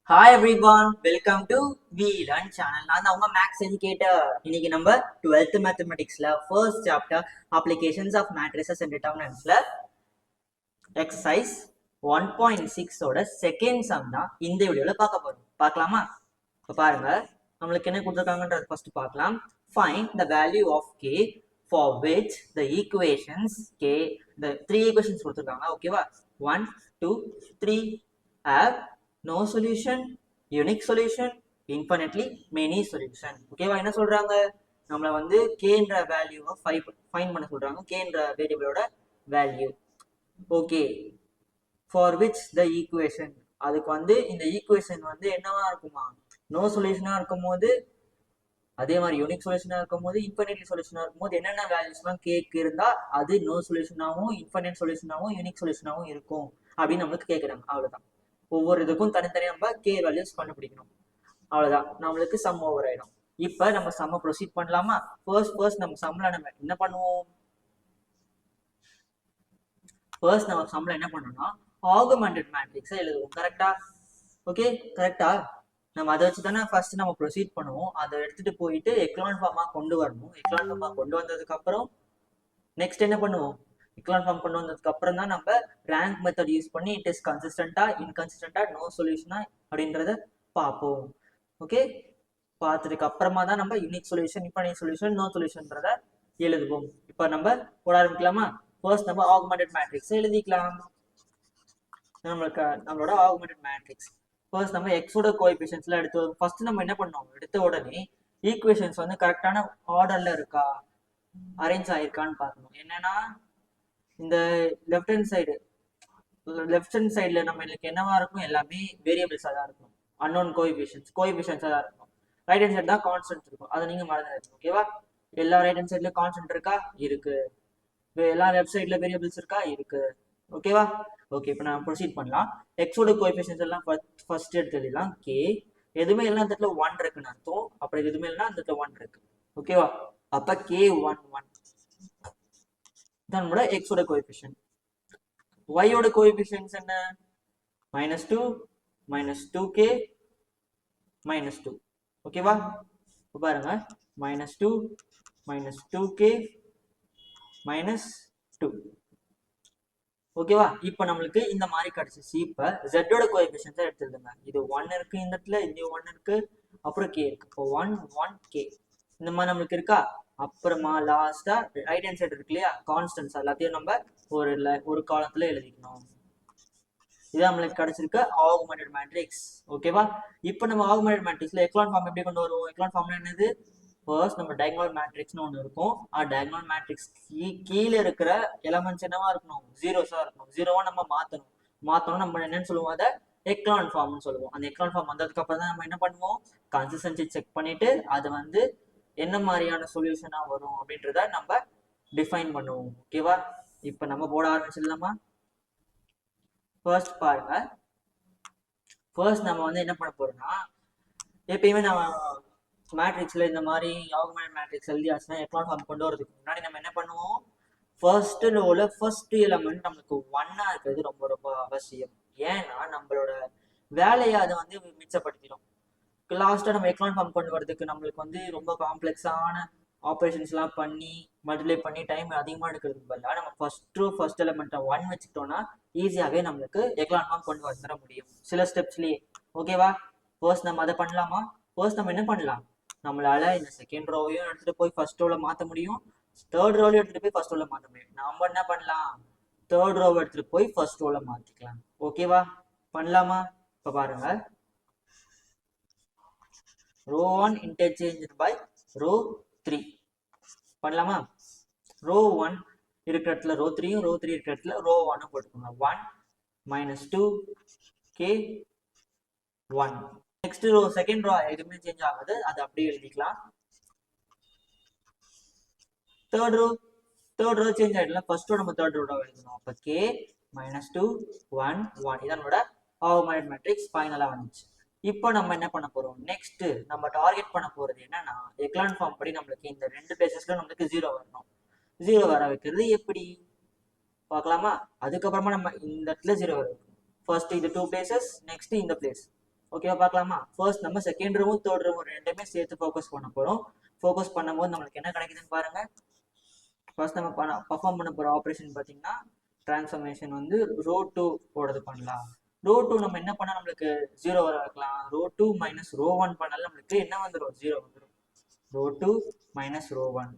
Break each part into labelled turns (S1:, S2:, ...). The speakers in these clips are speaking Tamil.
S1: Hi everyone, welcome to VLearn channel. நான் தான் உங்க மேக்ஸ் எஜுகேட்டர். இன்னைக்கு நம்ம 12th மேத்தமெட்டிக்ஸ்ல first chapter applications of matrices and டிட்டர்மினன்ட்ஸ்ல எக்ஸசைஸ் 1.6 ஓட செகண்ட் சம் தான் இந்த வீடியோல பார்க்க போறோம். பார்க்கலாமா? இப்போ பாருங்க, நம்மளுக்கு என்ன கொடுத்துருக்காங்கன்றது ஃபர்ஸ்ட் பார்க்கலாம். Find the value of k for which the equations k, the three equations கொடுத்துருக்காங்க. ஓகேவா? 1, 2, 3 have no solution, unique solution, infinitely many solution. ஓகேவா? என்ன சொல்றாங்க? நம்மள வந்து kன்ற வேல்யூவை ஃபைண்ட் பண்ண சொல்றாங்க. kன்ற வேரியபிளோட value. Okay, for which the equation, அதுக்கு வந்து இந்த ஈக்குவேஷன் வந்து என்னவா இருக்குமா? நோ சொல்யூஷனா இருக்கும் போது, அதே மாதிரி யூனிக் சொல்யூஷனா இருக்கும் போது, இன்ஃபைனைட்லி சொல்யூஷனா இருக்கும் போது என்னென்ன வேல்யூஸ்லாம் கேக்கு இருந்தா அது நோ சொல்யூஷனாகவும் இன்ஃபைனைட் சொல்யூஷனாகவும் யூனிக் சொல்யூஷனாகவும் இருக்கும் அப்படின்னு நம்மளுக்கு கேட்குறாங்க. அவ்வளவுதான். ஒவ்வொரு இதுக்கும் தனித்தனியாக நம்ம கே வேல்யூஸ் கண்டுபிடிக்கணும். அவ்வளவுதான், நம்மளுக்கு சம் ஓவர் ஆயிடும். இப்ப நம்ம சம்ம ப்ரொசீட் பண்ணலாமா? ஃபர்ஸ்ட் நம்ம சம்ல நம்ம என்ன பண்ணுவோம்? ஃபர்ஸ்ட் நம்ம சம்ல என்ன பண்ணணும்னா ஆகுமெண்டட் மேட்ரிக்ஸை எழுதுவோம். கரெக்டா? ஓகே, கரெக்டா? நம்ம அதை வச்சு தானே ஃபர்ஸ்ட் நம்ம ப்ரொசீட் பண்ணுவோம். அதை எடுத்துட்டு போயிட்டு எக்லான் ஃபார்மா கொண்டு வரணும். எக்லான் ஃபார்மா கொண்டு வந்ததுக்கு அப்புறம் நெக்ஸ்ட் என்ன பண்ணுவோம்? எக்லான் ஃபார்ம் கொண்டு வந்ததுக்கு அப்புறம் தான் நம்ம ரேங்க் மெத்தட் யூஸ் பண்ணி இட் இஸ் கன்சிஸ்டண்டா, இன்கன்சிஸ்டண்டா, நோ சொல்யூஷனா அப்படின்றத பார்ப்போம். ஓகே, பார்த்ததுக்கு அப்புறமா தான் நம்ம unique solution, infinite solution, no சொல்யூஷன்றத எழுதுவோம். இப்போ நம்ம போட ஆரம்பிக்கலாமா? ஃபர்ஸ்ட் நம்ம ஆகுமெண்டட் மேட்ரிக்ஸ் எழுதிக்கலாம். நம்மளோட ஆகுமெண்டட் மேட்ரிக்ஸ் ஃபர்ஸ்ட் நம்ம எக்ஸோட கோஎஃபிஷியன்ட்ஸ்ல எடுத்து ஃபர்ஸ்ட் நம்ம என்ன பண்ணோம்? எடுத்த உடனே ஈக்குவேஷன்ஸ் வந்து கரெக்டான ஆர்டர்ல இருக்கா, அரேஞ்ச் ஆயிருக்கான்னு பார்க்கணும். என்னன்னா இந்த லெஃப்ட் ஹேண்ட் சைடுல நம்மளுக்கு என்னவா இருக்கும்? எல்லாமே வேரியபிள்ஸா தான் இருக்கும். அன்னோன் கோஎஃபிஷியன்ஸா தான் இருக்கும். ரைட் ஹேண்ட் சைடு தான் கான்ஸ்டன்ட் இருக்கும். அதை நீங்க மறந்துடுங்க. ஓகேவா? எல்லா ரைட் ஹேண்ட் சைட்லயும் கான்ஸ்டன்ட் இருக்கா? இருக்கு. எல்லா லெஃப்ட் சைட்ல வேரியபிள்ஸ் இருக்கா? இருக்கு. ஓகேவா? ஓகே, இப்போ நான் ப்ரொசீட் பண்ணலாம். எக்ஸோட கோஎஃபிஷியன்ட்ஸ் எல்லாம் ஃபர்ஸ்ட் எடுத்து எழுதலாம். கே எதுவுமே இல்லைன்னா அந்த இடத்துல 1 இருக்குன்னு அர்த்தம். அப்புறம் எதுவுமே இல்லைன்னா அந்த இடத்துல 1 இருக்கு. ஓகேவா? அப்ப கே 1 நம்மளோட எக்ஸோட கோஎஃபிஷியன்ட். ஒய்யோட கோஎஃபிஷியன்ட்ஸ் என்ன? -2, -2k, -2. ஓகேவா? பாருங்க, -2, -2k, -2. ஓகேவா? இப்போ நம்மளுக்கு இந்த மாதிரி கிடைச்சிச்சு. இப்போ ஜெட்டோட கோஎஃபிஷியன்ஸை எடுத்துருங்க. இது 1 இருக்கு இந்த இடத்துல, இங்க 1 இருக்கு, அப்புறம் கே இருக்கு. இப்போ 1, 1, கே இந்த மாதிரி நம்மளுக்கு இருக்கா? அப்புறமா லாஸ்டா ரைட் ஹேண்ட் சைடு இருக்கு இல்லையா, கான்ஸ்டன்ஸ் எல்லாத்தையும் நம்ம ஒரு காலத்துல எழுதிக்கணும். இது நம்மளுக்கு கிடைச்சிருக்க ஆகுமெண்டட் மேட்ரிக்ஸ். ஓகேவா? இப்போ நம்ம ஆகுமெண்டட் மேட்ரிக்ஸ்ல எக்லான் ஃபார்ம் எப்படி கொண்டு வருவோம்? எக்லான் ஃபார்ம்னா என்னது? ஃபர்ஸ்ட் நம்ம டயகனல் மேட்ரிக்ஸ்னு ஒன்று இருக்கும். டயகனல் மேட்ரிக்ஸ் கீழே இருக்கிற எலமெண்ட்ஸ் என்னவா இருக்கணும்? ஜீரோஸா இருக்கணும். ஜீரோவா நம்ம மாத்தணும் நம்ம என்னன்னு சொல்லுவோம்? அதை எக்லான் ஃபார்ம்னு சொல்லுவோம். அந்த எக்லான் ஃபார்ம் வந்ததுக்கு அப்புறம் தான் நம்ம என்ன பண்ணுவோம்? கன்சிஸ்டன்சி செக் பண்ணிட்டு அது வந்து என்ன மாதிரியான சொல்யூஷனா வரும் அப்படின்றத நம்ம டிஃபைன் பண்ணுவோம். ஓகேவா? இப்போ நம்ம போட ஆரம்பிச்சிடலாமா? ஃபர்ஸ்ட் பாருங்க, ஃபர்ஸ்ட் நம்ம வந்து என்ன பண்ண போறோம்னா, எப்பயுமே நம்ம மேட்ரிக்ஸ்ல இந்த மாதிரி ஆகுமெண்டட் மேட்ரிக்ஸ் எழுதியாச்சுன்னா எக்லான் ஃபார்ம் கொண்டு வரதுக்கு முன்னாடி நம்ம என்ன பண்ணுவோம்? ஃபர்ஸ்ட் லோல ஃபர்ஸ்ட் எலமெண்ட் நம்மளுக்கு 1 இருக்கிறது ரொம்ப ரொம்ப அவசியம். ஏன்னா நம்மளோட வேலையை அதை வந்து மிச்சப்படுத்திடும். லாஸ்டா நம்ம எக்லான் ஃபார்ம் கொண்டு வரதுக்கு நம்மளுக்கு வந்து ரொம்ப காம்ப்ளெக்ஸான ஆப்ரேஷன்ஸ்லாம் பண்ணி மல்டிப்ளை பண்ணி டைம் அதிகமாக எடுக்கிறதுக்கு பதிலாக நம்ம ஃபர்ஸ்ட் எலமெண்ட்டை 1 வச்சுக்கிட்டோம்னா ஈஸியாகவே நம்மளுக்கு எக்லான் ஃபார்ம் கொண்டு வந்துட முடியும் சில ஸ்டெப்ஸ்லேயே. ஓகேவா? ஃபர்ஸ்ட் நம்ம அதை பண்ணலாமா? ஃபர்ஸ்ட் நம்ம என்ன பண்ணலாம்? நம்மளால இந்த செகண்ட் ரோவையும் எடுத்துட்டு போய் ஃபர்ஸ்ட் ரோல மாற்ற முடியும், தேர்ட் ரோலையும் எடுத்துட்டு போய் ஃபர்ஸ்ட் ரோல மாற்ற முடியும். நம்ம என்ன பண்ணலாம்? தேர்ட் ரோவை எடுத்துட்டு போய் ஃபர்ஸ்ட் ரோல மாற்றிக்கலாம். ஓகேவா? பண்ணலாமா? இப்போ பாருங்க, ரோ 1 இன்டர்சேஞ்ச் பை ரோ 3 பண்ணலாமா? ரோ 1 இருக்கிற இடத்துல ரோ 3யும், ரோ 3 இருக்கிற இடத்துல ரோ 1 போட்டுக்கோங்க. 1 -2 k 1. Next row second row எதுவுமே சேஞ்ச் ஆகாது, அது அப்படியே எழுதிக்கலாம். தேர்ட் ரோ சேஞ்ச் ஆயிடல, ஃபர்ஸ்ட் ரோ நம்ம தேர்ட் ரோ எழுதணும். அப்ப k -2 1 1 இதான் நம்மளோட ஆகுமெண்டட் மேட்ரிக்ஸ் ஃபைனலா வந்துச்சு. இப்போ நம்ம என்ன பண்ண போறோம்? நெக்ஸ்ட் நம்ம டார்கெட் பண்ண போறது என்னன்னா, எக்லான் ஃபார்ம் படி நம்மளுக்கு இந்த ரெண்டு பிளேசஸ்ல நம்மளுக்கு 0 வரணும். 0 வர வைக்கிறது எப்படி பார்க்கலாமா? அதுக்கப்புறமா நம்ம இந்த இடத்துல 0 வர வைக்கணும். ஃபர்ஸ்ட் இந்த 2 பிளேசஸ், நெக்ஸ்ட் இந்த பிளேஸ். ஓகேவா பார்க்கலாமா? ஃபர்ஸ்ட் நம்ம செகண்ட் ரோவும் தேர்ட் ரோவும் ரெண்டுமே சேர்த்து ஃபோக்கஸ் பண்ண போறோம். ஃபோக்கஸ் பண்ணும்போது நம்மளுக்கு என்ன கிடைக்குதுன்னு பாருங்க. ஃபர்ஸ்ட் நம்ம பர்ஃபார்ம் பண்ண போற ஆப்ரேஷன் பார்த்தீங்கன்னா டிரான்ஸ்ஃபர்மேஷன் வந்து ரோ 2 ஓடது பண்ணலாம். ரோ 2 நம்ம என்ன பண்ணா நம்மளுக்கு 0 வர வைக்கலாம். ரோ 2 மைனஸ் ரோ 1 பண்ணாலும் நம்மளுக்கு என்ன வந்துடும்? 0 வந்துடும். Row 2 minus row 1.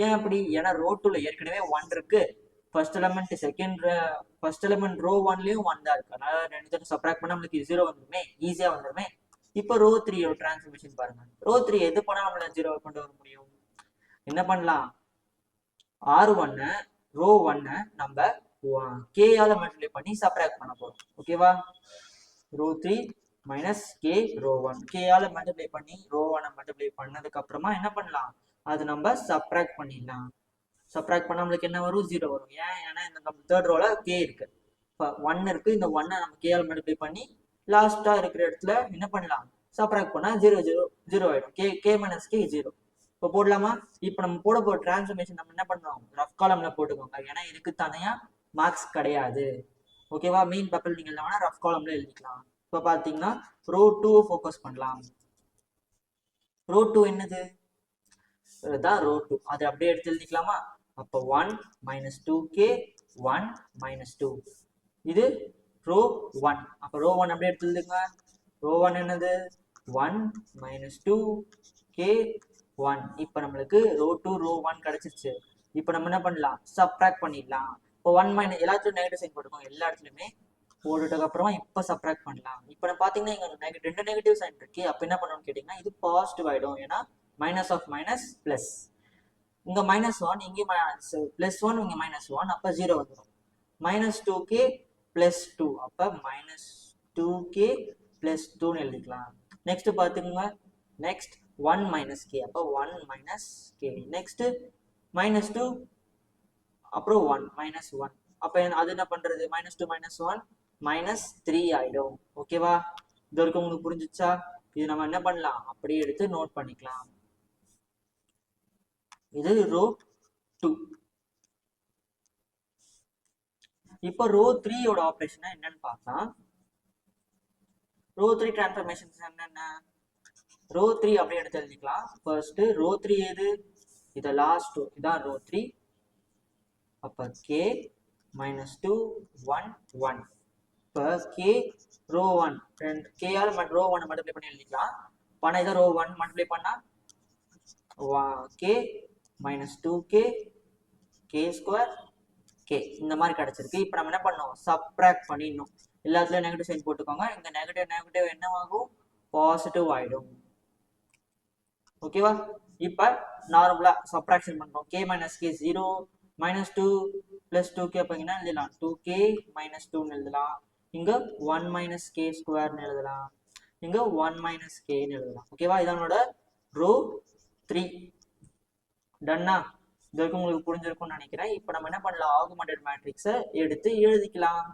S1: ஏன் அப்படி? ஏன்னா ரோ 2ல ஏற்கனவே 1 இருக்கு. First element first element row 1லயும் 1 தான் இருக்கு. அதனால ரெண்டு சப்ராக்ட் பண்ணா நம்மளுக்கு 0 வந்துருமே, ஈஸியா வந்துருமே. இப்போ ரோ 3 டிரான்ஸ்ஃபர்மேஷன் பாருங்க. ரோ 3 எது பண்ணா நம்மள 0 கொண்டு வர முடியும்? என்ன பண்ணலாம்? R1 ரோ 1 நம்ம k ஆல மல்டிப்ளை பண்ணி சப்ராக்ட் பண்ண போறோம். ஓகேவா? Row 3 minus k row 1 k ஆல மல்டிப்ளை பண்ணி ரோ 1 மல்டிப்ளை பண்ணதுக்கு அப்புறமா என்ன பண்ணலாம்? அது நம்ம சப்ராக்ட் பண்ணிடலாம். சப்ராக்ட் பண்ணா நம்மளுக்கு என்ன வரும்? 0 வரும். ஏன்? ஏன்னா இந்த தேர்ட் ரோல k இருக்கு, 1 இருக்கு. இந்த 1 நம்ம k ஆல மல்டிப்ளை பண்ணி லாஸ்டா இருக்கிற இடத்துல என்ன பண்ணலாம்? சப்ராக்ட் பண்ணா 0 0 0 ஆயிடும். k minus k 0. இப்போ போடலாமா? இப்போ நம்ம போட போற டிரான்ஸ்ஃபர்மேஷன் நம்ம என்ன பண்றோம்? ரஃப் காலம்ல போட்டுக்கோங்க. ஏன்னா இதுக்கு தனியா மார்க்ஸ் கிடையாது. ஓகேவா? மெயின் பேப்பர் நீங்க இல்லைனா ரஃப் காலம்ல எழுதிக்கலாம். இப்போ பாத்தீங்கன்னா ரோ 2 ஃபோக்கஸ் பண்ணலாம். ரோ 2 என்னது? இதுதான் ரோ 2. அதை அப்படியே எடுத்து எழுதிக்கலாமா? அப்போ 1 மைனஸ் 2k 1 மைனஸ் 2. இது ரோ 1. அப்போ ரோ 1 அப்படியே எடுத்து எழுதுங்க. ரோ 1 என்னது? 1 மைனஸ் 2k 1. இப்போ நம்மளுக்கு ரோ 2 ரோ 1 கிடைச்சிருச்சு. இப்போ நம்ம என்ன பண்ணலாம்? சப்ராக்ட் பண்ணிடலாம். இப்போ 1 மைனஸ் எல்லாத்துலயும் நெகட்டிவ் சைன் போட்டுக்கோங்க. எல்லா இடத்துலையுமே போட்டுட்டதுக்கு அப்புறமா இப்போ சப்ராக்ட் பண்ணலாம். இப்போ நம்ம பார்த்தீங்கன்னா இங்க ரெண்டு நெகட்டிவ் சைன் இருக்கு. அப்போ என்ன பண்ணணும்னு கேட்டிங்கன்னா இது பாசிட்டிவ் ஆகிடும். ஏன்னா மைனஸ் ஆஃப் மைனஸ் பிளஸ். இங்க மைனஸ் 1, இங்கே பிளஸ் 1, இங்க மைனஸ் 1. அப்போ 0 வந்துடும். Minus 2k plus 2. அப்போ மைனஸ் 2k பிளஸ் 2ன்னு எழுதிக்கலாம். நெக்ஸ்ட் பார்த்துக்கோங்க. Next 1 minus k. அப்போ 1 மைனஸ் k. நெக்ஸ்ட் மைனஸ் 2, அப்புறம் 1 மைனஸ் 1. அப்போ அது என்ன பண்றது? மைனஸ் 2 மைனஸ் 1 மைனஸ் 3 ஆயிடும். ஓகேவா? இது வரைக்கும் உங்களுக்கு புரிஞ்சிச்சா? இது நம்ம என்ன பண்ணலாம்? அப்படியே எடுத்து நோட் பண்ணிக்கலாம். இது ரோ 2. இப்போ ரோ 3 ஓட ஆபரேஷன் என்னன்னு பார்க்கலாம். ரோ 3 டிரான்ஸ்ஃபர்மேஷன்ஸ் என்னென்ன? ரோ 3 அப்படியே எடுத்து எழுதிக்கலாம். ஃபர்ஸ்ட் ரோ 3 எது? இது லாஸ்ட் இதான் ரோ 3. அப்ப k minus 2 1 1. இப்போ k ரோ 1 k ஆல் ரோ 1 மல்டிப்ளை பண்ணி எழுதிக்கலாம். பண்ணா இதை ரோ 1 மல்டிப்ளை பண்ணா k minus 2k k square k இந்த மாதிரி கிடைச்சிருக்கு. இப்போ நம்ம என்ன பண்ணோம்? சப்ராக்ட் பண்ணிடணும். எல்லாத்துலயும் நெகட்டிவ் சைன் போட்டுக்கோங்க. இந்த நெகட்டிவ் என்னவாகும்? பாசிட்டிவ் ஆயிடும். ஓகேவா? இப்போ நார்மலா சப்ராக்ஷன் பண்றோம். k minus k 0 minus 2 plus 2k அப்போ என்ன எழுதலாம்? 2k minus 2ன்னு எழுதலாம். இங்க 1 minus k ஸ்கொயர்னு எழுதலாம். இங்க 1 minus k ன்னு எழுதலாம். ஓகேவா? இதனோட ரோ 3. டன்னா? இது வரைக்கும் உங்களுக்கு புரிஞ்சிருக்கும்னு நினைக்கிறேன். இப்போ நம்ம என்ன பண்ணலாம்? ஆகுமெண்டட் மேட்ரிக்ஸை எடுத்து எழுதிக்கலாம்.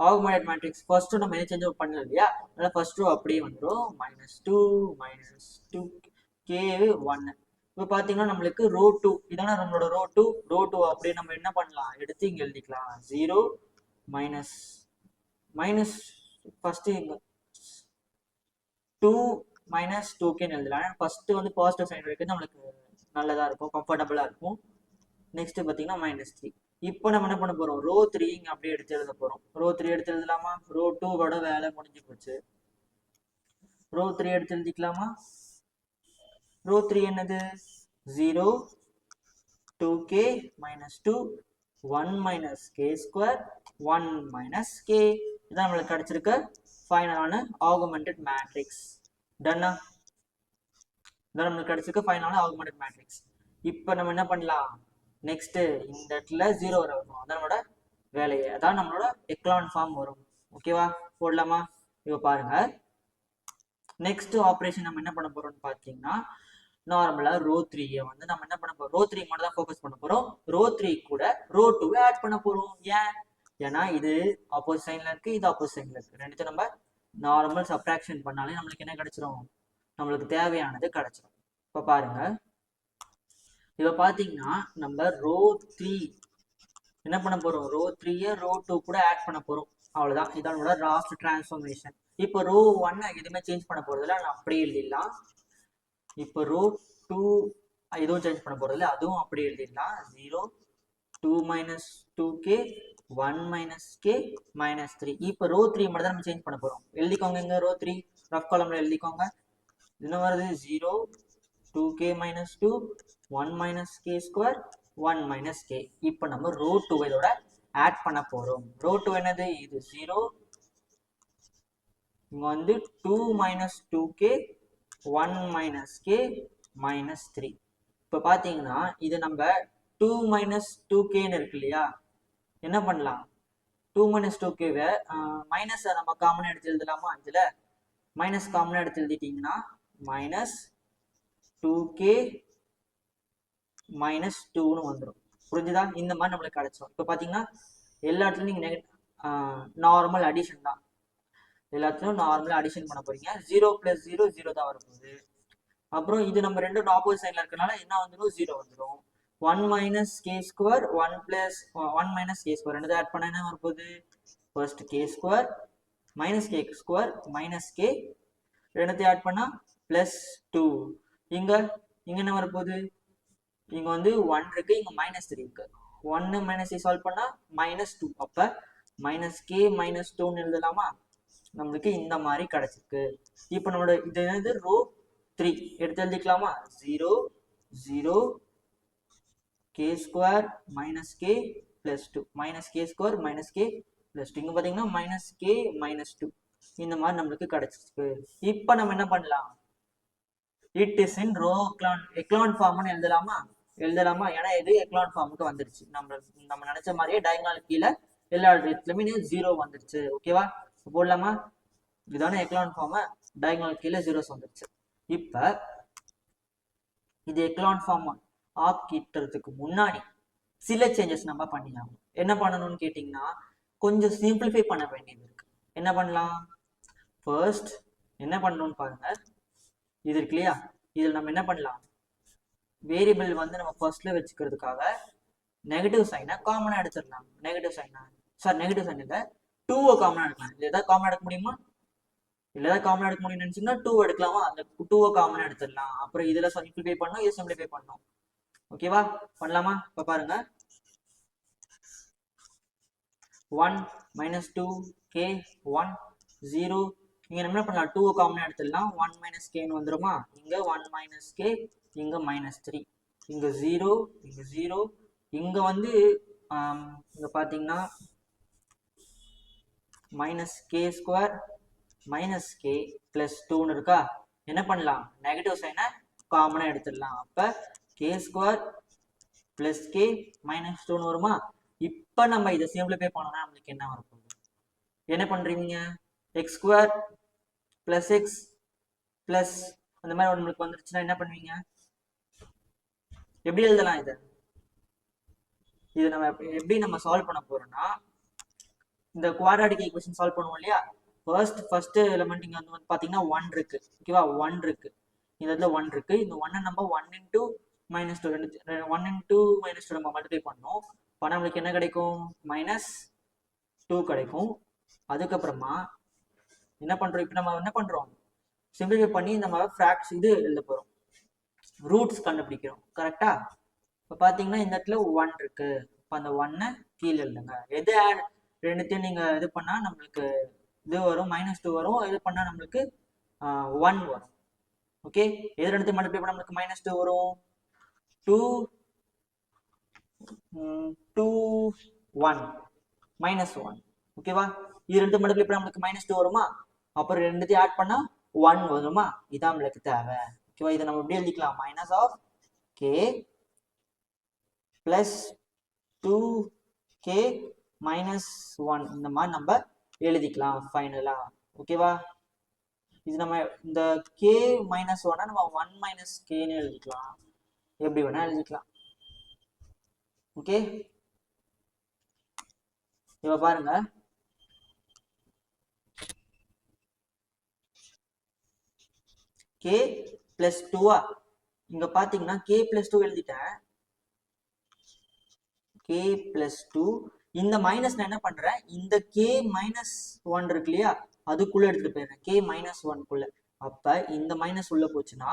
S1: ஆகுமெண்டட் மேட்ரிக்ஸ் ஃபர்ஸ்ட் நம்ம என்ன சேஞ்ச் பண்ணல இல்லையா? அதனால ஃபர்ஸ்ட் ரோ அப்படியே வந்துடும். -2 -2k 1. இப்போ பார்த்தீங்கன்னா நம்மளுக்கு ரோ 2 இதான நம்மளோட ரோ 2. ரோ 2 அப்படியே நம்ம என்ன பண்ணலாம்? எடுத்து இங்கே எழுதிக்கலாம். 0 மைனஸ் ஃபர்ஸ்ட் இங்க 2 மைனஸ் 2kன்னு எழுதலாம். ஃபர்ஸ்ட் வந்து பாசிட்டிவ் சைன் இருக்குது, நம்மளுக்கு நல்லதா இருக்கும், கம்ஃபர்டபுளா இருக்கும். நெக்ஸ்ட் பார்த்தீங்கன்னா -3. இப்போ நம்ம என்ன பண்ண போறோம்? ரோ 3 இங்க அப்படியே எடுத்து எழுத போறோம். ரோ 3 எடுத்து எழுதலாமா? ரோ 2 வேலை முடிஞ்சு போச்சு. ரோ 3 எடுத்து எழுதிக்கலாமா? ரோ 3 என்னது? 0 2k minus 2 1 minus k square 1 minus k. இதான் நம்மளுக்கு கிடைச்சிருக்க ஃபைனலான ஆகுமெண்டட் மேட்ரிக்ஸ். டன்னா? இதான் நம்மளுக்கு கிடைச்சிருக்க ஃபைனலான ஆகுமெண்டட் மேட்ரிக்ஸ். இப்போ நம்ம என்ன பண்ணலாம்? நெக்ஸ்ட் இந்த இடத்துல 0 வர வரும். அதான் நம்மளோட வேலையை, அதான் நம்மளோட எக்லான் ஃபார்ம் வரும். ஓகேவா? போடலாமா? இப்போ பாருங்க. நெக்ஸ்ட் ஆப்ரேஷன் நம்ம என்ன பண்ண போறோம்னு பார்த்தீங்கன்னா நார்மலா ரோ 3 வந்து நம்ம என்ன பண்ண போறோம்? ரோ 3 மட்டும் தான் ஃபோக்கஸ் பண்ண போறோம். ரோ 3 கூட ரோ 2 ஆட் பண்ண போறோம். ஏன்? ஏன்னா இது ஆப்போசிட் சைன்ல இருக்கு, இது ஆப்போசிட் சைன்ல இருக்கு. ரெண்டுத்தையும் நம்ம நார்மல் சப்ட்ராக்ஷன் பண்ணாலே நம்மளுக்கு என்ன கிடைச்சிரும்? நம்மளுக்கு தேவையானது கிடைச்சிரும். இப்போ பாருங்க. இப்போ பாத்தீங்கன்னா நம்ம ரோ 3 என்ன பண்ண போறோம்? ரோ 3 ரோ 2 கூட ஆட் பண்ண போறோம். அவ்வளவுதான், இதனோட லாஸ்ட் டிரான்ஸ்ஃபர்மேஷன். இப்போ ரோ 1 எதுவுமே சேஞ்ச் பண்ண போறதில்ல, நான் அப்படியே எழுதிடலாம். இப்போ ரோ 2 எதுவும் சேஞ்ச் பண்ண போறதில்ல, அதுவும் அப்படியே எழுதிடலாம். 0 2 minus 2k 1 minus k minus 3. இப்போ ரோ 3 மட்டும் தான் நம்ம சேஞ்ச் பண்ண போறோம். எழுதிக்கோங்க, இங்க ரோ 3 ரஃப் காலம்ல எழுதிக்கோங்க. என்ன வருது? 0 2k minus 2 1 minus k square 1 minus k. இப்போ நம்ம ரோ 2 இதோட ஆட் பண்ண போறோம். ரோ 2 என்னது? இது 0, இங்க வந்து 2 minus 2k 1 minus k minus 3. இப்போ பாத்தீங்கன்னா இது நம்ம 2 minus 2kன்னு இருக்கு இல்லையா, என்ன பண்ணலாம்? 2 minus 2k மைனஸ் நம்ம காமனா எடுத்து எழுதலாமா? இதுல மைனஸ் காமனா எடுத்து எழுதிட்டீங்கன்னா மைனஸ் 2k மைனஸ் 2ன்னு வந்துடும். புரிஞ்சுதா? இந்த மாதிரி நம்மளுக்கு கிடைச்சோம். இப்போ பாத்தீங்கன்னா எல்லா இடத்துலையும் நீங்க நார்மல் அடிஷன் தான், எல்லாத்துலயும் நார்மலா அடிஷன் பண்ண போறீங்க. 0 plus 0 0 தான் வரப்போகுது. அப்புறம் இது நம்ம ரெண்டும் ஆப்போசிட் சைட்ல இருக்கனால என்ன வந்துடும்? 0 வந்துடும். 1 minus k square 1 plus 1 minus k square ரெண்டு ஆட் பண்ணா என்ன வரப்போகுது? First k square minus k square minus k ரெண்டு ஆட் பண்ணா plus 2. இங்க என்ன வரப்போகுது? இங்க வந்து 1 இருக்கு, இங்க minus 3 இருக்கு. 1 minus 3 சால்வ் பண்ணா minus 2. அப்ப minus k minus 2ன்னு எழுதலாமா? நம்மளுக்கு இந்த மாதிரி கிடைச்சிருக்கு. இப்போ நம்மளோட இது என்னது? ரோ 3 எடுத்து எழுதிக்கலாமா? 0 0 k square minus k plus 2 minus k square minus k plus 2. இங்க பாத்தீங்கன்னா minus k minus 2 இந்த மாதிரி நம்மளுக்கு கிடைச்சிருக்கு. இப்போ நம்ம என்ன பண்ணலாம்? It is in row echelon ஃபார்ம்னு எழுதலாமா? ஏன்னா இது எக்லான் ஃபார்முக்கு வந்துருச்சு. நம்ம நினைச்ச மாதிரியே டயகனல் கீழே எல்லா இடத்துலயுமே 0 வந்துருச்சு. ஓகேவா? போடலாமா? இதுதானே எக்லான் ஃபார்ம், டயகனல் கீழே 0s வந்துருச்சு. இப்ப இது எக்லான் ஃபார்ம் ஆக்கிட்டுறதுக்கு முன்னாடி சில சேஞ்சஸ் நம்ம பண்ணிடலாம். என்ன பண்ணணும்னு கேட்டீங்கன்னா கொஞ்சம் சிம்பிளிஃபை பண்ண வேண்டியது இருக்கு. என்ன பண்ணலாம்? ஃபர்ஸ்ட் என்ன பண்ணணும்னு பாருங்க, இது இருக்கு இல்லையா, இதில் நம்ம என்ன பண்ணலாம்? வேரியபிள் வந்து நம்ம ஃபர்ஸ்ட்ல வச்சுக்கிறதுக்காக நெகட்டிவ் சைனை காமனா எடுத்துடலாம். நெகட்டிவ் சைன் இல்லை, 2 காமனா எடுக்கலாம். இது ஏதாவது காமனா எடுக்க முடியுமா? இல்ல ஏதாவது காமனா எடுக்க முடியும்னு நினைச்சீங்கன்னா 2 எடுக்கலாமா? அந்த 2 காமனா எடுத்துடலாம். அப்புறம் இதுல சிம்பிளிஃபை பண்ணணும், இது சிம்பிளிஃபை பண்ணணும். ஓகேவா? பண்ணலாமா? இப்ப பாருங்க, 1 minus 2k 1 0. இங்க நம்ம என்ன பண்ணலாம்? 2 காமனா எடுத்துடலாம். 1 minus k ன்னு வந்துருமா? இங்க 1 minus k, இங்க minus 3, இங்க 0, இங்க 0, இங்க வந்து இங்க பாத்தீங்கன்னா minus k square minus k plus 2ன்னு இருக்கா. என்ன பண்ணலாம்? நெகட்டிவ் சைனை காமனா எடுத்துடலாம். அப்ப k square plus k minus 2ன்னு வருமா? இப்ப நம்ம இதை சிம்பிளிஃபை பண்ணோம்னா நம்மளுக்கு என்ன வரப்போகுது? என்ன பண்றீங்க? x square plus x plus அந்த மாதிரி நம்மளுக்கு வந்துருச்சுன்னா என்ன பண்ணுவீங்க? எப்படி எழுதலாம்? இது நம்ம எப்படி நம்ம சால்வ் பண்ண போறோம்னா, இந்த குவாட்ராட்டிக் ஈக்குவேஷன் சால்வ் பண்ணுவோம் இல்லையா, ஃபர்ஸ்ட் எலிமெண்ட் இங்க வந்து பாத்தீங்கன்னா 1 இருக்கு. ஓகேவா? 1 இருக்கு, இந்த இடத்துல 1 இருக்கு. இந்த 1 நம்ம 1 into minus 2 1 into minus 2 நம்ம மல்டிப்ளை பண்ணோம். அப்ப நம்மளுக்கு என்ன கிடைக்கும்? -2 கிடைக்கும். அதுக்கப்புறமா என்ன பண்றோம்? இப்போ நம்ம என்ன பண்றோம்? சிம்பிளிஃபை பண்ணி நம்ம ஃபிராக்ஷன் இது எழுத போறோம், ரூட்ஸ் கண்டுபிடிக்கிறோம். கரெக்டா? இப்போ பாத்தீங்கன்னா இந்த இடத்துல 1 இருக்கு. இப்போ அந்த 1 கீழே எழுதுங்க. எது ரெண்டுத்தையும் நீங்க இது பண்ணா நம்மளுக்கு இது வரும், -2 வரும். இது பண்ணா நம்மளுக்கு 1 வரும். ஓகே? எது ரெண்டுத்தையும் மல்டிப்ளை பண்ணா நம்மளுக்கு -2 வரும்? 2 2 1 -1. ஓகேவா? இது ரெண்டு மல்டிப்ளை பண்ணா நம்மளுக்கு -2 வருமா? அப்புறம் ரெண்டுத்தையும் ஆட் பண்ணா 1 வருமா? இதான் நம்மளுக்கு தேவை. ஓகேவா? இதை நம்ம எப்படி எழுதிக்கலாம்? -k plus 2k minus 1 இந்த மாதிரி நம்ம எழுதிக்கலாம் ஃபைனலா. ஓகேவா? இது நம்ம இந்த k minus 1 நம்ம 1 minus k ன்னு எழுதிக்கலாம், எப்படி வேணா எழுதிக்கலாம். ஓகே? இப்ப பாருங்க, k plus 2 இங்க பாத்தீங்கன்னா k plus 2 எழுதிட்டேன். k plus 2 இந்த மைனஸ் நான் என்ன பண்றேன், இந்த கே மைனஸ் ஒன் இருக்கு இல்லையா, அதுக்குள்ள எடுத்துட்டு போயிடுறேன், கே மைனஸ் ஒன்குள்ள. அப்ப இந்த மைனஸ் உள்ள போச்சுன்னா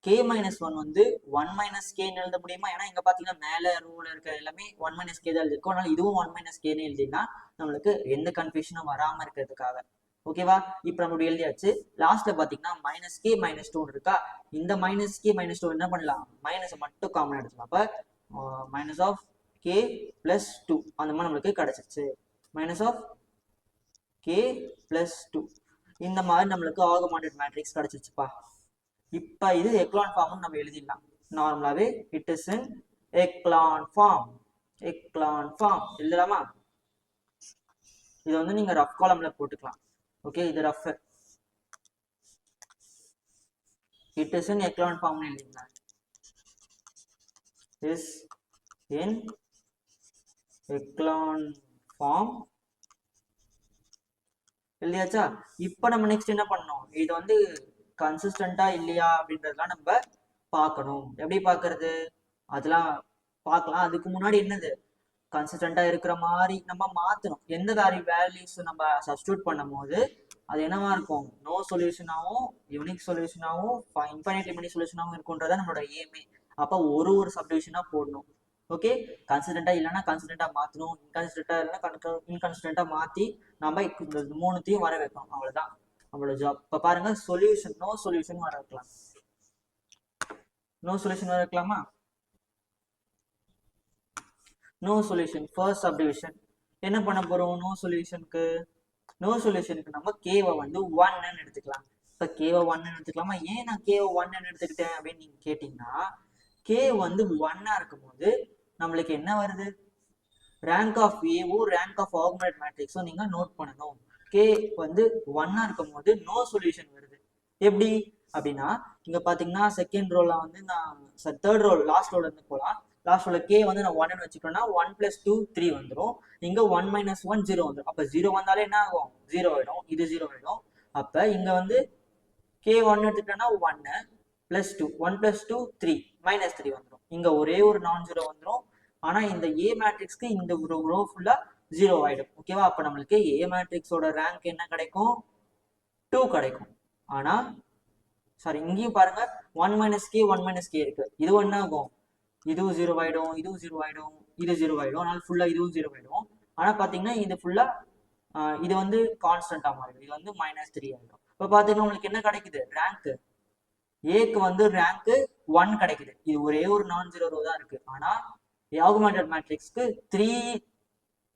S1: கே மைனஸ் ஒன் வந்து ஒன் மைனஸ் கேன்னு எழுத முடியுமா? ஏன்னா இங்க பாத்தீங்கன்னா மேல ரூல இருக்க எல்லாமே ஒன் மைனஸ் கே தான் எழுதிருக்கும். அதனால இதுவும் ஒன் மைனஸ் கேன்னு எழுதினா நம்மளுக்கு எந்த கன்ஃபியூஷனும் வராம இருக்கிறதுக்காக. ஓகேவா? இப்ப நம்ம எழுதியாச்சு. லாஸ்ட்ல பாத்தீங்கன்னா மைனஸ் கே மைனஸ் டூ இருக்கா, இந்த மைனஸ் கே மைனஸ் டூ என்ன பண்ணலாம், மைனஸ் மட்டும் காமன் எடுத்துக்கலாம். அப்ப minus of K plus two அந்த மாதிரி நம்மளுக்கு கிடைச்சிருச்சு. Minus of K plus two இந்த மாதிரி நம்மளுக்கு ஆகுமெண்டட் மேட்ரிக்ஸ் கிடைச்சிருச்சுப்பா. இப்ப இது எக்லான் ஃபார்ம் நம்ம எழுதிடலாம். நார்மலாவே it is in echelon form. Echelon form எழுதலாமா? இது வந்து நீங்க ரஃப் காலம்ல போட்டுக்கலாம். ஓகே, இது rough. It is in echelon form எழுதிக்கலாம். இஸ் இன் எக்லான் ஃபார்ம் இல்லையாச்சா? இப்ப நம்ம நெக்ஸ்ட் என்ன பண்ணணும், இது வந்து கன்சிஸ்டண்டா இல்லையா அப்படின்றதுலாம் நம்ம பார்க்கணும். எப்படி பார்க்கறது, அதெல்லாம் பார்க்கலாம். அதுக்கு முன்னாடி என்னது, கன்சிஸ்டண்டா இருக்கிற மாதிரி நம்ம மாத்தணும். எந்த வேல்யூஸ் நம்ம சப்ஸ்டியூட் பண்ணும் போது அது என்னவா இருக்கும், நோ சொல்யூஷனாகவும் யூனிக் சொல்யூஷனாகவும் இன்ஃபைனைட் லிமிட் சொல்யூஷனாகவும் இருக்கும்ன்றத நம்மளோட ஏமே. அப்ப ஒரு சப்டிவிஷனா போடணும். ஓகே, கன்சிஸ்டண்டா இல்லைன்னா கன்சிஸ்டண்டா மாற்றணும், இன்கன்சிஸ்டண்டா இல்லைன்னா இன்கன்சிஸ்டண்டா மாற்றி நம்ம இந்த மூணுத்தையும் வர வைக்கணும். அவ்வளோதான் நம்மளோட ஜாப். இப்போ பாருங்க, சொல்யூஷன் நோ சொல்யூஷன் வர வைக்கலாம். நோ சொல்யூஷன் வர வைக்கலாமா? நோ சொல்யூஷன் ஃபர்ஸ்ட் சப்டிவிஷன் என்ன பண்ண போறோம், நோ சொல்யூஷனுக்கு நம்ம கேவை வந்து 1ன்னு எடுத்துக்கலாம். இப்போ கேவை 1ன்னு எடுத்துக்கலாமா? ஏன் நான் கேவை 1ன்னு எடுத்துக்கிட்டேன் அப்படின்னு நீங்க கேட்டீங்கன்னா, கே வந்து 1ஆ இருக்கும்போது நம்மளுக்கு என்ன வருது, ரேங்க் ஆஃப் ஏவும் ரேங்க் ஆஃப் ஆகுமெண்டட் மேட்ரிக்ஸும் நீங்க நோட் பண்ணணும். கே வந்து 1ஆ இருக்கும் போது நோ சொல்யூஷன் வருது. எப்படி அப்படின்னா, இங்க பாத்தீங்கன்னா செகண்ட் ரோல வந்து நான் தேர்ட் ரோல் லாஸ்ட் ரோல இருந்து போலாம். லாஸ்ட் ரோல கே வந்து நான் 1ன்னு வச்சுக்கோன்னா 1 + 2 3 வந்துடும். இங்க 1 - 1 0 வந்துடும். அப்ப 0 வந்தாலே என்ன ஆகும், 0 ஆயிடும். இது 0 ஆயிடும். அப்ப இங்க வந்து கே 1 எடுத்துட்டோம்னா 1 + 2 1 + 2 3 -3 வந்துடும். இங்க ஒரே ஒரு நான் ஜீரோ வந்துடும். ஆனா இந்த ஏ மேட்ரிக்ஸ்க்கு இந்த ஒரு ரோ ஃபுல்லா 0 ஆயிடும். ஓகேவா? அப்ப நம்மளுக்கு ஏ மேட்ரிக்ஸோட ரேங்க் என்ன கிடைக்கும், 2 கிடைக்கும். ஆனா சாரி, இங்கேயும் பாருங்க 1 - k 1 - k இருக்கு. இது என்ன ஆகும், இதுவும் 0 ஆயிடும், இதுவும் 0 ஆயிடும், இது 0 ஆயிடும். அதனால ஃபுல்லா இதுவும் 0 ஆயிடும். ஆனா பாத்தீங்கன்னா இது ஃபுல்லா இது வந்து கான்ஸ்டன்டா மாறிடும். இது வந்து -3 ஆயிடும். இப்ப பாத்தீங்கன்னா உங்களுக்கு என்ன கிடைக்குது, ரேங்க் ஏக்கு வந்து ரேங்க் 1 கிடைக்குது. இது ஒரே ஒரு நான் ஜீரோ ரோ தான் இருக்கு. ஆனா ஆகுமெண்டட் மேட்ரிக்ஸ்க்கு 3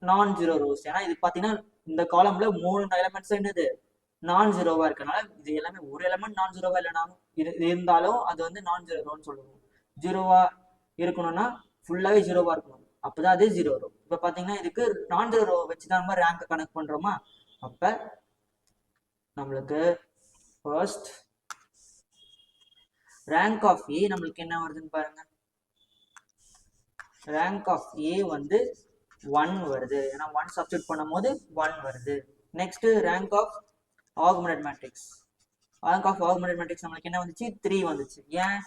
S1: நான் ஜீரோ ரோஸ். ஏன்னா இது பாத்தீங்கன்னா இந்த காலம்ல 3 எலிமெண்ட்ஸ் என்னது நான் ஜீரோவா இருக்கனால இது எல்லாமே ஒரு எலிமெண்ட் நான் ஜீரோவா இல்லைனாலும் இருந்தாலும் அது வந்து நான் ஜீரோ ரோன்னு சொல்லுவோம். ஜீரோவா இருக்கணும்னா ஃபுல்லாவே ஜீரோவா இருக்கணும், அப்பதான் அது ஜீரோ ரோ. இப்ப பாத்தீங்கன்னா இதுக்கு நான் ஜீரோ ரோ வச்சுதான் நம்ம ரேங்க் கனெக்ட் பண்றோமா. அப்ப நம்மளுக்கு ஃபர்ஸ்ட் ரேங்க் ஆஃப் ஏ நம்மளுக்கு என்ன வருதுன்னு பாருங்க. ரேங்க் ஆஃப் ஏ வந்து 1 வருது. ஏன்னா 1 சப்ஸ்டிட் பண்ணும் போது 1 வருது. Next rank of augmented matrix. Rank of augmented matrix நம்மளுக்கு என்ன வந்துச்சு, 3 வந்துச்சு. ஏன்,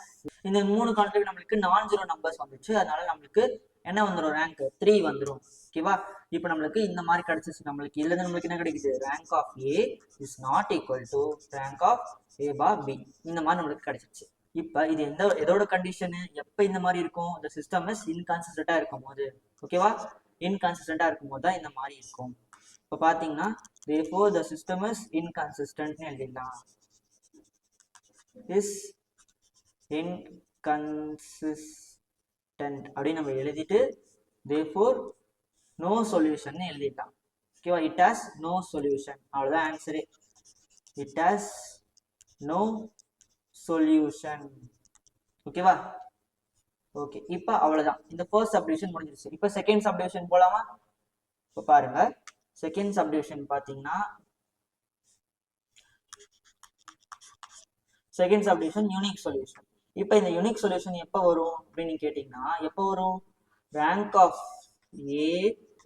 S1: இந்த 3 கான்செப்ட் நம்மளுக்கு நான் ஜீரோ நம்பர்ஸ் வந்துச்சு. அதனால நம்மளுக்கு என்ன வந்துடும், ரேங்க் 3 வந்துடும். ஓகேவா? இப்போ நம்மளுக்கு இந்த மாதிரி கிடைச்சிச்சு. நம்மளுக்கு இதுல இருந்து நம்மளுக்கு என்ன கிடைக்குது, rank of A is not equal to rank of A bar B. இந்த மாதிரி நம்மளுக்கு கிடைச்சிச்சு. இப்ப இது எதோட கண்டிஷனு, எப்ப இந்த மாதிரி இருக்கும், இந்த சிஸ்டம் இஸ் இன்கன்சிஸ்டண்டா இருக்கும் போது. ஓகேவா? இன்கன்சிஸ்டண்டா இருக்கும் போது தான் இந்த மாதிரி இருக்கும். இப்ப பாத்தீங்கன்னா therefore the system is inconsistent னு எழுதிடலாம். is inconsistent அப்படின்னு நம்ம எழுதிட்டு therefore no solution னு எழுதிடலாம். ஓகேவா? it has no solution. அவ்வளவுதான் ஆன்சரே. it has no solution. ஓகேவா? ஓகே, இப்ப அவ்வளவுதான். இந்த ஃபர்ஸ்ட் சப்டிவிஷன் முடிஞ்சிருச்சு. இப்ப செகண்ட் சப்டிவிஷன் போலாமா? இப்ப பாருங்க, செகண்ட் சப்டிவிஷன் பாத்தீங்கன்னா செகண்ட் சப்டிவிஷன் யூனிக் சொல்யூஷன். இப்ப இந்த யூனிக் சொல்யூஷன் எப்ப வரும் அப்படின்னு கேட்டீங்கன்னா, எப்ப வரும், rank of A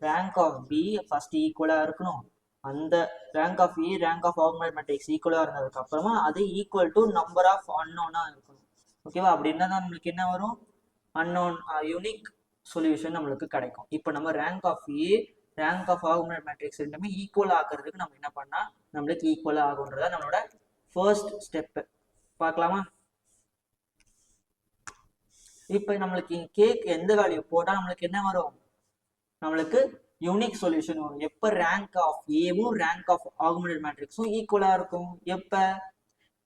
S1: rank of B first ஈக்குவலா இருக்கணும். அந்த rank of A rank of augmented matrix ஈக்குவலா இருந்ததுக்கு அப்புறமா அது ஈக்குவல் டு நம்பர் ஆஃப் அன்னோனா இருக்கணும். ஓகேவா? அப்படின்னா நம்மளுக்கு என்ன வரும், அன்னோன் யூனிக் சொல்யூஷன் நம்மளுக்கு கிடைக்கும். இப்போ நம்ம rank of A rank of augmented matrix ரெண்டுமே ஈக்குவல் ஆக்குறதுக்கு நம்ம என்ன பண்ணா நம்மளுக்கு ஈக்குவல் ஆகுன்றதா நம்மளோட ஃபர்ஸ்ட் ஸ்டெப். பார்க்கலாமா? இப்போ நம்மளுக்கு கேக்கு எந்த வேல்யூ போட்டா நம்மளுக்கு என்ன வரும்? நம்மளுக்கு யூனிக் சொல்யூஷன் வரும். எப்ப ரேங்க் ஆஃப் ஏவும் ரேங்க் ஆஃப் ஆகுமெண்டட் மேட்ரிக்ஸும் ஈக்குவலா இருக்கும். எப்ப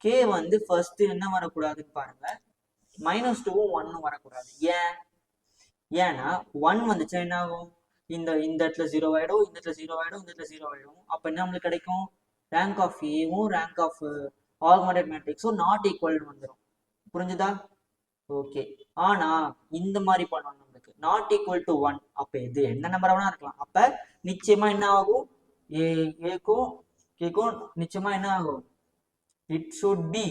S1: கே வந்து ஃபர்ஸ்ட் என்ன வரக்கூடாதுன்னு பாருங்க, -2வும் 1ம் வரக்கூடாது. ஏன்னா 1 வந்துச்சா என்ன ஆகும்? இந்த இடத்துல 0 ஆயிடும், இந்த இடத்துல 0 ஆயிடும், இந்த இடத்துல 0 ஆயிடும். அப்ப என்ன நம்மளுக்கு கிடைக்கும்? ரேங்க் ஆஃப் ஏவும் ரேங்க் ஆஃப் ஆகுமெண்டட் மேட்ரிக்ஸும் நாட் ஈக்குவல் வந்துடும். புரிஞ்சுதா? ஓகே. ஆனா இந்த மாதிரி பண்ணணும் நம்மளுக்கு நாட் ஈக்குவல் டு 1. அப்ப இது என்ன நம்பர் வேணா இருக்கலாம். அப்ப நிச்சயமா என்ன ஆகும்? ஏக்கும் கேக்கும் நிச்சயமா என்ன ஆகும்? இட் ஷுட் பி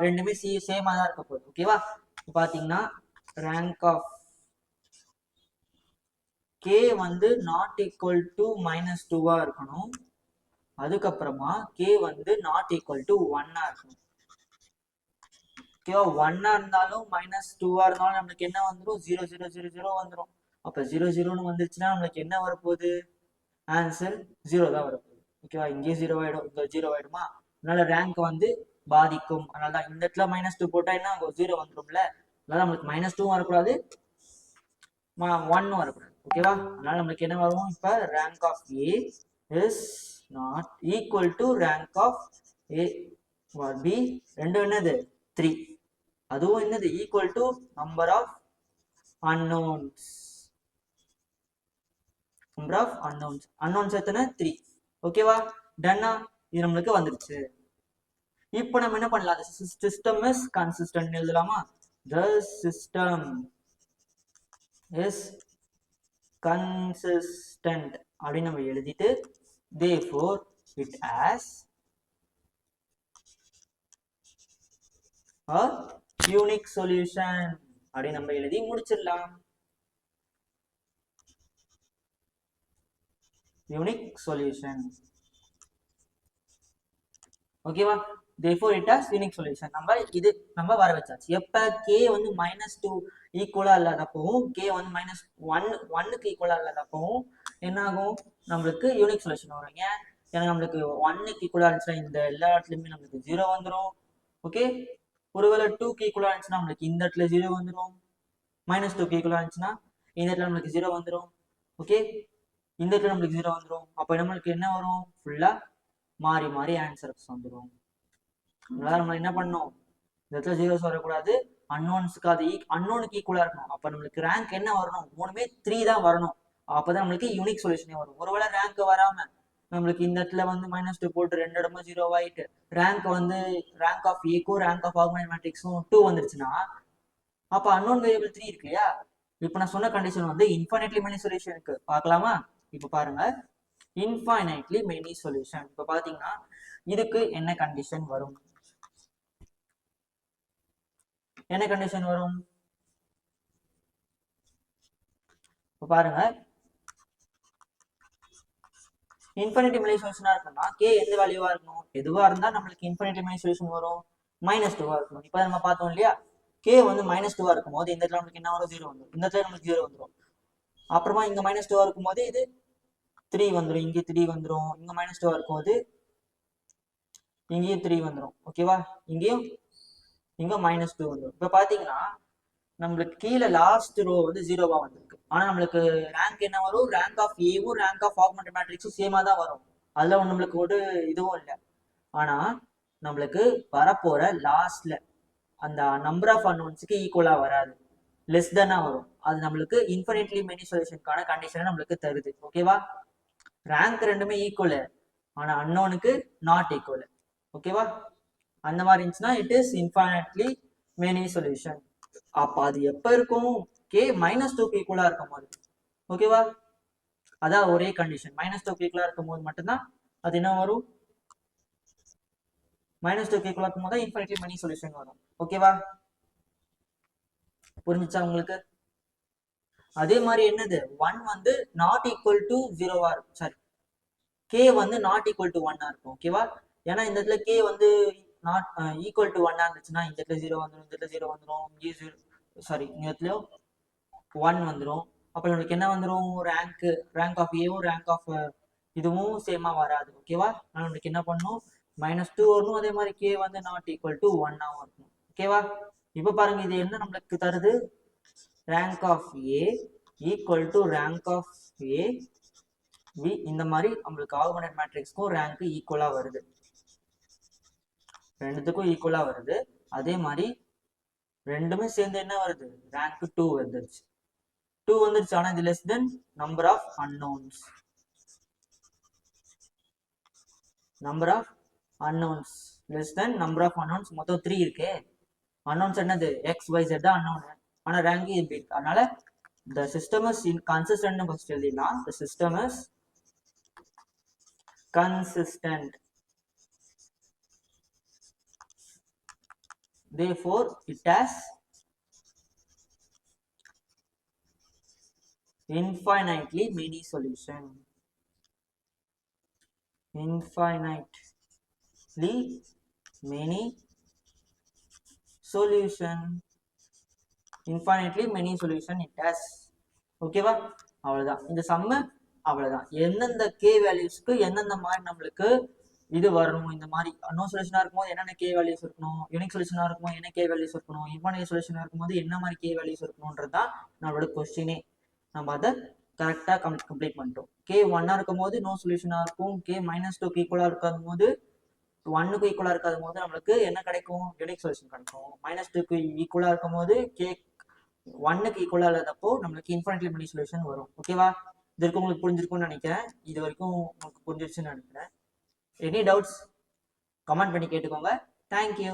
S1: ரெண்டுமே சேமா தான் இருக்க போகுது. ஓகேவா? பாத்தீங்கன்னா ரேங்க் ஆஃப் கே வந்து நாட் ஈக்குவல் டு -2வா இருக்கணும். அதுக்கப்புறமா கே வந்து நாட் ஈக்குவல் டு 1ஆ இருக்கணும். ஓகேவா? 1ஆ இருந்தாலும் -2வா இருந்தாலும் நம்மளுக்கு என்ன வந்துடும்? 0 0 0 0 வந்துடும். அப்ப 0 0ன்னு வந்துருச்சுன்னா நம்மளுக்கு என்ன வரப்போகுது? ஆன்சர் 0 தான் வரப்போகுது. ஓகேவா? இங்கே 0 ஆயிடும், இங்க 0 ஆயிடுமா? அதனால ரேங்க் வந்து பாதிக்கும். அதனால தான் இந்த இடத்துல -2 போட்டா என்ன ஆகும்? 0 வந்துடும்ல. அதனால நம்மளுக்கு -2 வரக்கூடாது, 1 வரக்கூடாது. ஓகேவா? அதனால நம்மளுக்கு என்ன வரும்? இப்ப rank of A is not equal to rank of A or B. ரெண்டும் என்னது? 3. அதுவும் என்னது? Equal to number of unknowns. Number of unknowns எத்தனை? 3. ஓகேவா? டன்னா? இது நம்மளுக்கு வந்துருச்சு. இப்போ நம்ம என்ன பண்ணலாம்? சிஸ்டம் இஸ் கன்சிஸ்டன்ட் எழுதலாமா? the system is consistent அப்படின்னு நம்ம எழுதிட்டு therefore it has a unique solution அப்படின்னு நம்ம எழுதி முடிச்சிடலாம். Unique solution. ஓகேவா? therefore it has unique solution. நம்ம வர வச்சாச்சு. எப்ப k வந்து -2 ஈக்குவலா இல்லாதப்பவும் k வந்து -1க்கு ஈக்குவலா இல்லாதப்பவும் என்ன ஆகும்? நம்மளுக்கு யூனிக் சொல்யூஷன் வரும். ஏன்னா நம்மளுக்கு 1க்கு ஈக்குவலா இருந்துச்சுன்னா இந்த எல்லா இடத்துலயுமே நம்மளுக்கு 0 வந்துடும். ஓகே. ஒருவேளை 2க்கு ஈக்குவலா இருந்துச்சுன்னா நம்மளுக்கு இந்த இடத்துல 0 வந்துடும். -2க்கு ஈக்குவலா இருந்துச்சுன்னா இந்த இடத்துல நம்மளுக்கு 0 வந்துடும். ஓகே. இந்த இடத்துல நம்மளுக்கு 0 வந்துடும். அப்ப நம்மளுக்கு என்ன வரும்? ஃபுல்லா மாறி மாறி ஆன்சர்ஸ் வந்துடும். அதனால நம்ம என்ன பண்ணணும்? இந்த இடத்துல 0s வரக்கூடாது. அன்னோன்ஸுக்கு அது அன்னோனுக்கு ஈக்குவலா இருக்கணும். அப்ப நம்மளுக்கு ரேங்க் என்ன வரணும்? மூணுமே 3 தான் வரணும். அப்பதான் நம்மளுக்கு யூனிக் சொல்யூஷனே வரும். ஒருவேளை ரேங்க் வராம நம்மளுக்கு இந்த இடத்துல வந்து -2 போட்டு 2 இடமும் 0 ஆயிட்டு ரேங்க் வந்து ரேங்க் ஆஃப் ஏக்கும் ரேங்க் ஆஃப் ஆகுமெண்டட் மேட்ரிக்ஸும் 2 வந்துருச்சுன்னா அப்ப அன்னோன் வேரியபிள் 3 இருக்கு இல்லையா? இப்ப நான் சொன்ன கண்டிஷன் வந்து இன்ஃபைனைட்லி மெனி சொல்யூஷனுக்கு. பார்க்கலாமா? இப்ப பாருங்க, இன்ஃபைனைட்லி மெனி சொல்யூஷன். இப்ப பாத்தீங்கன்னா இதுக்கு என்ன கண்டிஷன் வரும்? என்ன கண்டிஷன் வரும்? இப்ப பாருங்க, இன்ஃபினிட்டி மெனி சொல்யூஷனா இருக்குன்னா k எந்த வேல்யூவா இருக்கணும்? எதுவா இருந்தா நம்மளுக்கு இன்ஃபினிட்டி மெனி சொல்யூஷன் வரும்? -2வா இருக்கணும். இப்ப நம்ம பார்த்தோம் இல்லையா? k வந்து -2வா இருக்கும்போது இந்த இடத்துல நமக்கு என்ன வரும்? 0 வந்துடும். இந்த இடத்துல நமக்கு 0 வந்துடும். அப்புறமா இங்க -2வா இருக்கும்போது இது 3 வந்துடும். இங்கே 3 வந்துடும். இங்க -2வா இருக்கும்போது இங்கேயும் 3 வந்துடும். ஓகேவா? இங்கேயும் இங்க -2 வந்துடும். இப்ப பாத்தீங்கன்னா நம்மளுக்கு கீழே லாஸ்ட் ரோ வந்து 0வா வந்திருக்கு. ஆனா நம்மளுக்கு ரேங்க் என்ன வரும்? ரேங்க் ஆஃப் ஏவும் ரேங்க் ஆஃப் ஆகுமெண்டட் மேட்ரிக்ஸும் சேமா தான் வரும். அதுல நம்மளுக்கு ஒரு இதுவும் இல்லை. ஆனா நம்மளுக்கு வரப்போற லாஸ்ட்ல அந்த நம்பர் ஆஃப் அன்னோன்ஸுக்கு ஈக்குவலா வராது, லெஸ் தானா வரும். அது நம்மளுக்கு இன்ஃபினிட்லி மெனி சொல்யூஷனுக்கான கண்டிஷனை நம்மளுக்கு தருது. ஓகேவா? ரேங்க் ரெண்டுமே ஈக்குவல், ஆனா அன்னோனுக்கு நாட் ஈக்குவல். ஓகேவா? அந்த மாதிரி இருந்துச்சுன்னா it is infinitely many solution. அப்ப அது எப்ப இருக்கும்? k -2க்கு ஈக்குவலா இருக்கும் போது. ஓகேவா? அதான் ஒரே கண்டிஷன். -2க்கு ஈக்குவலா இருக்கும் போது மட்டும்தான் அது என்ன வரும்? -2க்கு ஈக்குவலா இருக்கும் போது இன்ஃபினிட்லி மெனி சொல்யூஷன் வரும். ஓகேவா? புரிஞ்சுச்சா உங்களுக்கு? அதே மாதிரி என்னது? 1 வந்து நாட் ஈக்குவல் டு 0வா இருக்கும். சாரி, k வந்து நாட் ஈக்குவல் டு 1ஆ இருக்கும். ஓகேவா? ஏன்னா இந்த இடத்துல k வந்து நாட் ஈக்குவல் டு 1ஆ இருந்துச்சுன்னா இந்த இடத்துல 0 வந்துடும், இந்த இடத்துல 0 வந்துடும், இங்கே 0 சாரி இந்த இடத்துலயும் 1 வந்துடும். அப்போ நம்மளுக்கு என்ன வந்துடும், ரேங்க் ஆஃப் ஏவும் ரேங்க் ஆஃப் இதுவும் சேமா வராது. ஓகேவா? நம்மளுக்கு என்ன பண்ணணும், -2 வரணும். அதே மாதிரி கே வந்து நாட் ஈக்குவல் டு 1 ஆகும் இருக்கணும். ஓகேவா? இப்போ பாருங்க இது என்ன நம்மளுக்கு தருது, rank of A equal to rank of A B. இந்த மாதிரி நம்மளுக்கு ஆகுமெண்டட் மேட்ரிக்ஸ்க்கும் ரேங்க் ஈக்குவலா வருது, ரெண்டுத்துக்கும் ஈக்குவலா வருது. அதே மாதிரி ரெண்டுமே சேர்ந்து என்ன வருது, ரேங்க் 2 வந்துருச்சு. 2 வந்துருச்சு. ஆனா இது less than number of unknowns. Number of unknowns less than number of unknowns. மொத்தம் 3 இருக்கு. அன்னோன்ஸ் என்னது, எக்ஸ் ஒய் ஜெட் அன்னோன். ஆனா ரேங்க் இது பிக். அதனால the system is inconsistent னு ஃபர்ஸ்ட் எழுதிடலாம். the system is consistent, therefore it has infinitely many solution. Infinitely many solution. Infinitely many solution it has. ஓகேவா? அவ்வளவுதான் இந்த சம்மு. அவ்வளவுதான். எந்தெந்த கே வேல்யூஸ்க்கு எந்தெந்த மாதிரி நம்மளுக்கு இது வரணும், இந்த மாதிரி நோ சொல்யூஷனா இருக்கும்போது என்னென்ன கே வேல்யூஸ் இருக்கணும், யூனிக் சொல்யூஷனா இருக்கும்போது என்ன கே வேல்யூஸ் இருக்கணும், இன்ஃபைனைட் சொல்யூஷனா இருக்கும்போது என்ன மாதிரி கே வேல்யூஸ் இருக்கணும்ன்றதுதான் நம்மளோட கொஸ்டினே. நம்ம அதை கரெக்டா கம்ப்ளீட் பண்ணிட்டோம். கே 1 இருக்கும் போது நோ சொல்யூஷனா இருக்கும். கே -2க்கு ஈக்குவலா இருக்காத போது 1க்கு ஈக்குவலா இருக்காத போது நம்மளுக்கு என்ன கிடைக்கும், யூனிக் சொல்யூஷன் கிடைக்கும். -2க்கு ஈக்குவலா இருக்கும் போது கே 1க்கு ஈக்குவலா இல்லாதப்போ நம்மளுக்கு இன்ஃபைனைட்லி மெனி சொல்யூஷன் வரும். ஓகேவா? இதற்கு உங்களுக்கு புரிஞ்சிருக்கும்னு நினைக்கிறேன். இது வரைக்கும் உங்களுக்கு புரிஞ்சிருச்சுன்னு நினைக்கிறேன். எனி டவுட்ஸ் கமெண்ட் பண்ணி கேட்டுக்கோங்க. தேங்க்யூ.